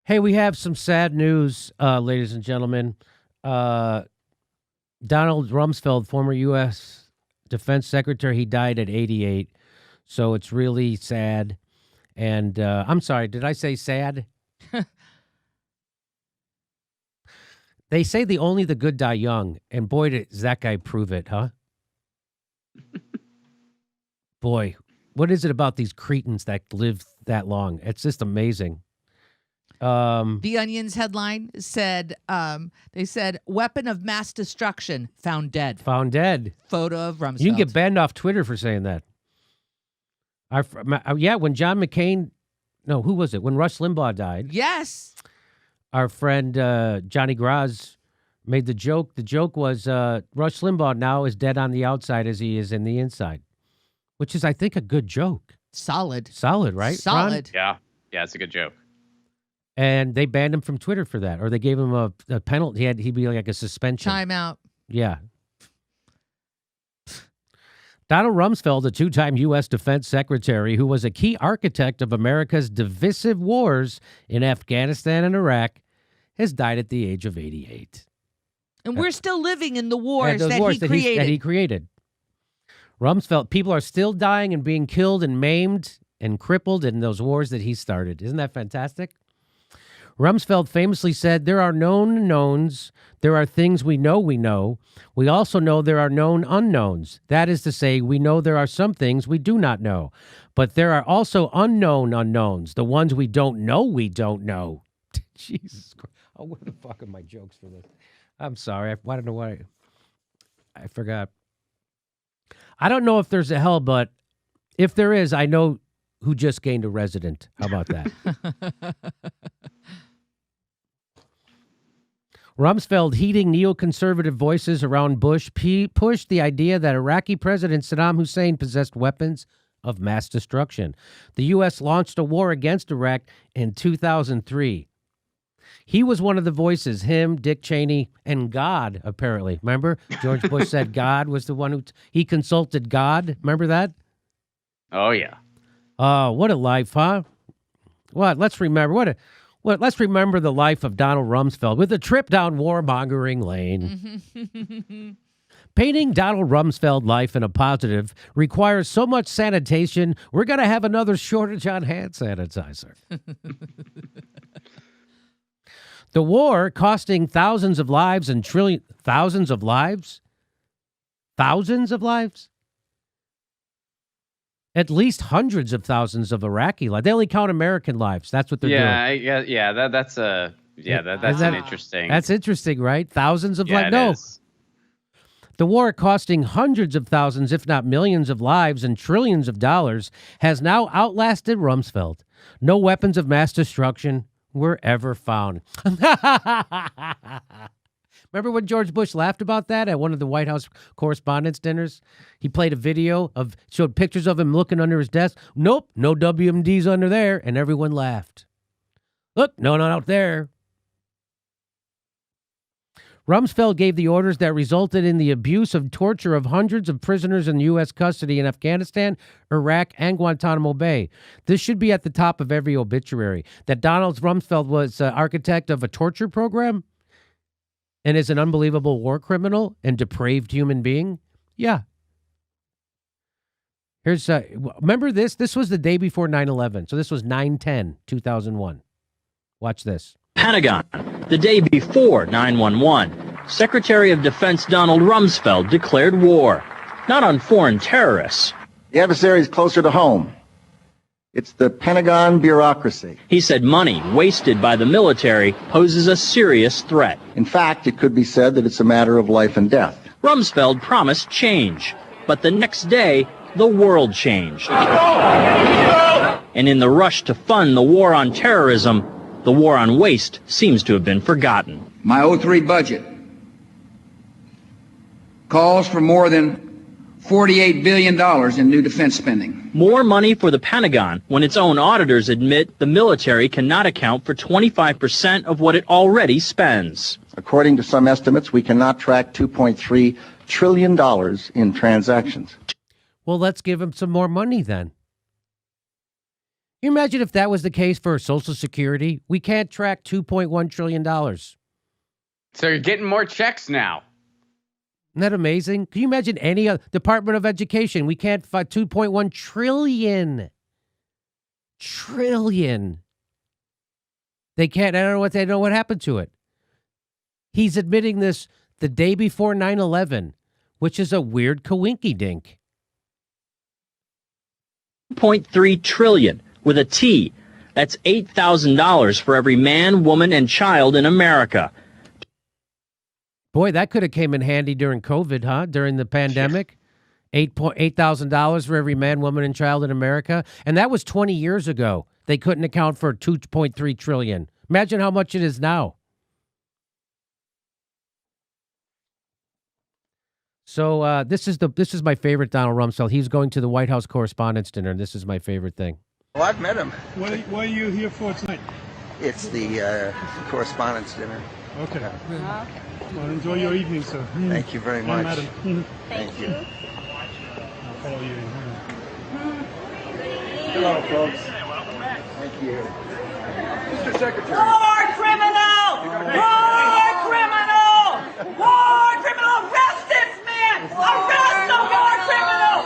Hey, we have some sad news, ladies and gentlemen. Donald Rumsfeld, former U.S. Defense Secretary, he died at 88. So it's really sad. And I'm sorry, did I say sad? They say only the good die young. And boy, does that guy prove it, huh? Boy, what is it about these cretins that live that long? It's just amazing. The Onion's headline said, they said, weapon of mass destruction found dead. Found dead. Photo of Rumsfeld. You can get banned off Twitter for saying that. When John McCain, no, who was it? When Rush Limbaugh died. Yes. Our friend Johnny Graz made the joke. The joke was Rush Limbaugh now is dead on the outside as he is in the inside, which is, I think, a good joke. Solid. Solid, right? Solid. Ron? Yeah, it's a good joke. And they banned him from Twitter for that, or they gave him a penalty. He'd be like a suspension. Timeout. Yeah. Donald Rumsfeld, a two-time U.S. Defense Secretary who was a key architect of America's divisive wars in Afghanistan and Iraq, has died at the age of 88. And we're still living in the wars that he created. Rumsfeld, people are still dying and being killed and maimed and crippled in those wars that he started. Isn't that fantastic? Rumsfeld famously said, there are known knowns. There are things we know we know. We also know there are known unknowns. That is to say, we know there are some things we do not know. But there are also unknown unknowns, the ones we don't know we don't know. Jesus Christ. Oh, where the fuck are my jokes for this? I'm sorry. I don't know why. I forgot. I don't know if there's a hell, but if there is, I know who just gained a resident. How about that? Rumsfeld, heating neoconservative voices around Bush, pushed the idea that Iraqi President Saddam Hussein possessed weapons of mass destruction. The U.S. launched a war against Iraq in 2003. He was one of the voices, him, Dick Cheney, and God, apparently. Remember? George Bush said God was the one who... he consulted God. Remember that? Oh, yeah. Oh, what a life, huh? What? Let's remember. Let's remember the life of Donald Rumsfeld with a trip down warmongering lane. Painting Donald Rumsfeld life in a positive requires so much sanitation, we're going to have another shortage on hand sanitizer. The war costing thousands of lives and thousands of lives? Thousands of lives? At least hundreds of thousands of Iraqi lives. They only count American lives. That's what they're doing. That's an interesting. That's interesting, right? Thousands of lives. It No. is. The war costing hundreds of thousands, if not millions of lives and trillions of dollars has now outlasted Rumsfeld. No weapons of mass destruction were ever found. Remember when George Bush laughed about that at one of the White House Correspondents' dinners? He played a video showed pictures of him looking under his desk. Nope, no WMDs under there, and everyone laughed. Look, no, not out there. Rumsfeld gave the orders that resulted in the abuse of torture of hundreds of prisoners in U.S. custody in Afghanistan, Iraq, and Guantanamo Bay. This should be at the top of every obituary. That Donald Rumsfeld was architect of a torture program and is an unbelievable war criminal and depraved human being? Yeah. Here's, remember this? This was the day before 9/11. So this was 9/10/2001. Watch this. Pentagon, the day before 9/11. Secretary of Defense Donald Rumsfeld declared war, not on foreign terrorists. The adversary is closer to home. It's the Pentagon bureaucracy. He said money wasted by the military poses a serious threat. In fact, it could be said that it's a matter of life and death. Rumsfeld promised change, but the next day, the world changed. And in the rush to fund the war on terrorism, the war on waste seems to have been forgotten. My 03 budget calls for more than $48 billion in new defense spending. More money for the Pentagon when its own auditors admit the military cannot account for 25% of what it already spends. According to some estimates, we cannot track $2.3 trillion in transactions. Well, let's give him some more money then. You imagine if that was the case for Social Security? We can't track $2.1 trillion. So you're getting more checks now. Isn't that amazing? Can you imagine any Department of Education? We can't find $2.1 trillion. Trillion. They can't. I don't know they know what happened to it. He's admitting this the day before 9/11, which is a weird coinky-dink. $2.3 trillion with a T. That's $8,000 for every man, woman, and child in America. Boy, that could have came in handy during COVID, huh? During the pandemic. $8,000 for every man, woman, and child in America. And that was 20 years ago. They couldn't account for $2.3 trillion. Imagine how much it is now. So this is my favorite Donald Rumsfeld. He's going to the White House Correspondents' Dinner, and this is my favorite thing. Well, I've met him. What are you here for tonight? It's the Correspondents' Dinner. Okay. Okay. Well, enjoy your evening, sir. Thank you very much. Madam. Thank you. I'll follow you. Hello, folks. Thank you. Mr. Secretary. War criminal! War criminal! War criminal! Arrest this man! Arrest the war criminal!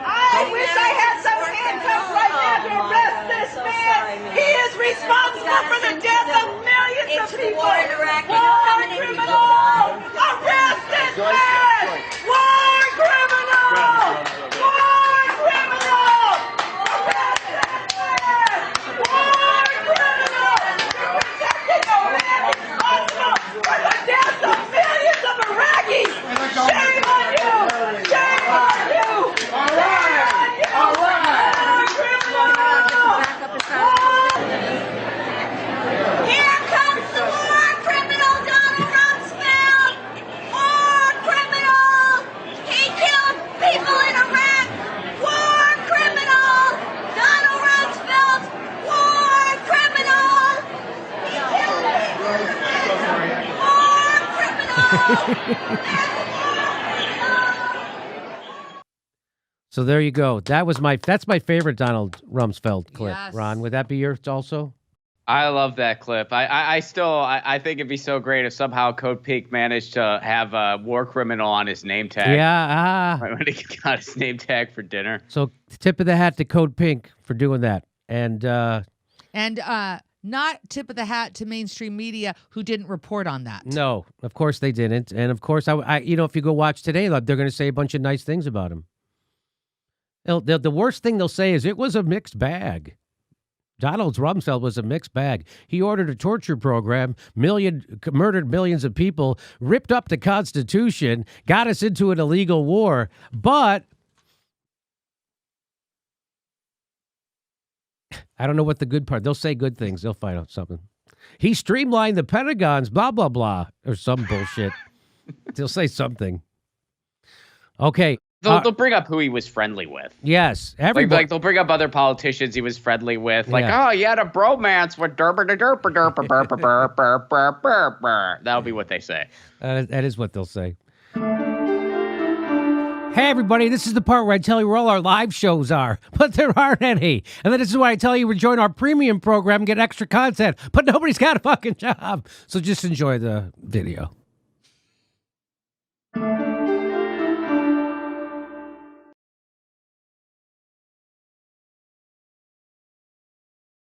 I wish I had some handcuffs right now to arrest this man! He is responsible for the death of millions of people! War criminal! Arrest this man! War criminal! War criminal! Arrest this man! War criminal! Protecting the man responsible for the death of millions of Iraqis! Shame on you! Shame on you! Shame on you! War criminal! Here comes the war criminal, Donald Rumsfeld! War criminal! He killed people in Iraq! War criminal! Donald Rumsfeld! War criminal! He killed people in Iraq! War criminal! So there you go. That's my favorite Donald Rumsfeld clip. Yes. Ron, would that be yours also? I love that clip. I think it'd be so great if somehow Code Pink managed to have a war criminal on his name tag. Yeah. Right when he got his name tag for dinner. So tip of the hat to Code Pink for doing that. And not tip of the hat to mainstream media who didn't report on that. no, of course they didn't. And of course, I if you go watch today, they're going to say a bunch of nice things about him. The worst thing they'll say is it was a mixed bag. Donald Rumsfeld was a mixed bag. He ordered a torture program, murdered millions of people, ripped up the Constitution, got us into an illegal war. But I don't know what the good part. They'll say good things. They'll find out something. He streamlined the Pentagon's blah, blah, blah, or some bullshit. They'll say something. Okay. They'll bring up who he was friendly with. Yes, everybody. Like they'll bring up other politicians he was friendly with. Like, oh, he had a bromance with derper da derper derper burper burr burr burr burr burr. That'll be what they say. That is what they'll say. Hey, everybody, this is the part where I tell you where all our live shows are, but there aren't any. And then this is why I tell you to join our premium program and get extra content, but nobody's got a fucking job. So just enjoy the video.